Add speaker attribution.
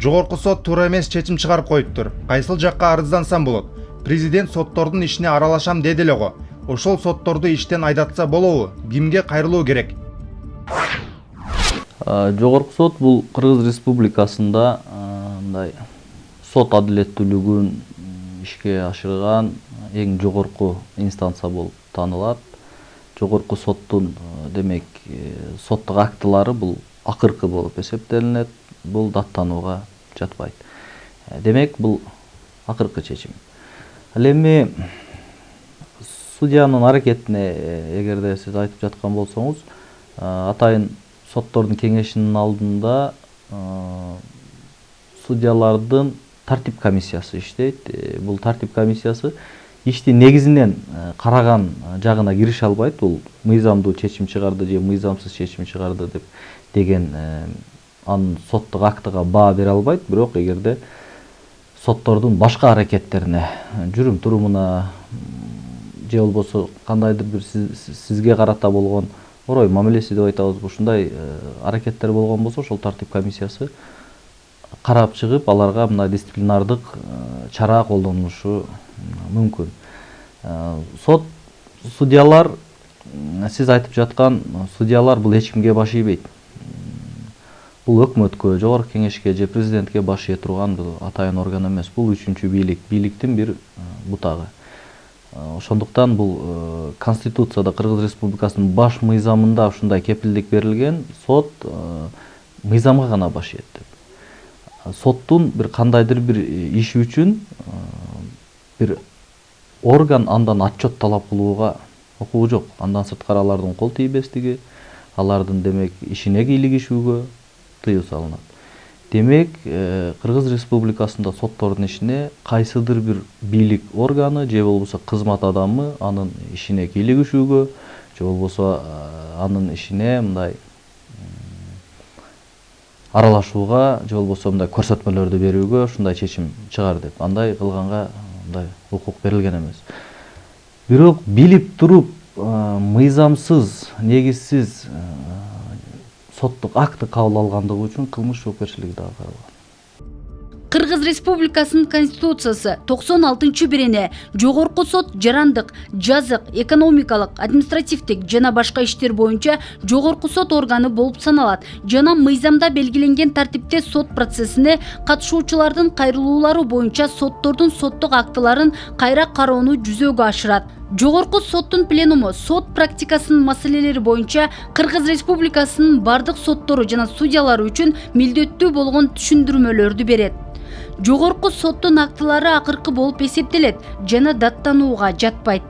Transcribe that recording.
Speaker 1: Жогорку сот туура эмес чечим чыгарып коюптур. Кайсыл жакка арыздансам болот? Президент соттордун ишине аралашам деди эле го. Ошол сотторду иштен айдатса болобу? Кимге кайрылуу керек?
Speaker 2: Жогорку сот бул Кыргыз Республикасында мындай сот адилеттүүлүгүн ишке ашырган эң жогорку инстанция болуп таанылат. Жогорку соттун демек соттук актылары бул акыркы болуп эсептелинет. Бул даттанууга жатпайт. Демек бул акыркы чечим. Ал эми судьянын аракетине эгерде сиз айтып жаткан болсоңуз, атайын соттордун кеңешинин алдында судьялардын тартип комиссиясы иштейт. Бул тартип комиссиясы ишти негизинен караган жагына кирише албайт. Бул мыйзамдуу чечим чыгарды же мыйзамсыз чечим чыгарды деген анын соттук актыга баа бере албайт. Бирок эгерде соттордун башка аракеттерине, жүрүм турумуна же болбосо кандайдыр бир сизге карата болгон орой мамилеси деп айтабыз, ушундай аракеттер болгон болсо, ошол тартип комиссиясы карап чыгып, аларга мына дисциплинардык чара колдонулушу мүмкүн. Сот судьялар, сиз айтып жаткан судьялар бул эч кимге баш ийбейт. Бул өкмөткө, жогорку кеңешке же президентке баш ие турган бул атайын орган эмес. Бул үчүнчү бийликтин бир бутагы. Ошондуктан бул Конституцияда, Кыргыз Республикасынын баш мыйзамында ушундай кепилдик берилген. Сот мыйзамга гана баш ийет деп. Соттун бир кандайдыр бир иши үчүн бир орган андан отчет талап кылууга укугу жок. Андан сырткары алардын кол тийбестиги, алардын демек ишине кийлигишүүгө тыюу салынат. Демек, Кыргыз Республикасында соттордун ишине кайсыдыр бир бийлик органы же болбосо кызмат адамы анын ишине кийлигишүүгө же болбосо анын ишине мындай аралашууга же болбосо мындай көрсөтмөлөрдү берүүгө ушундай чечим чыгар деп. Андай кылганга мындай укук берилген эмес. Бирок билип туруп мыйзамсыз, негизсиз соттук акты кабыл алгандыгы үчүн кылмыш жоопкерчилиги дагы каралган.
Speaker 3: Кыргыз Республикасынын Конституциясы 96-бирине жогорку сот жарандык, жазык, экономикалык, административдик жана башка иштер боюнча жогорку сот органы болуп саналат. Жана мыйзамда белгиленген тартипте сот процессине катышуучулардын кайрылуулары боюнча соттордун соттук актыларын кайра кароону жүзөгө ашырат. Жогорку соттун пленуму сот практикасынын маселелери боюнча Кыргыз Республикасынын бардык соттору жана судьялары үчүн милдеттүү болгон түшүндүрмөлөрдү берет. Жогорку соттун актылары акыркы болуп эсептелет жана даттанууга жатпайт.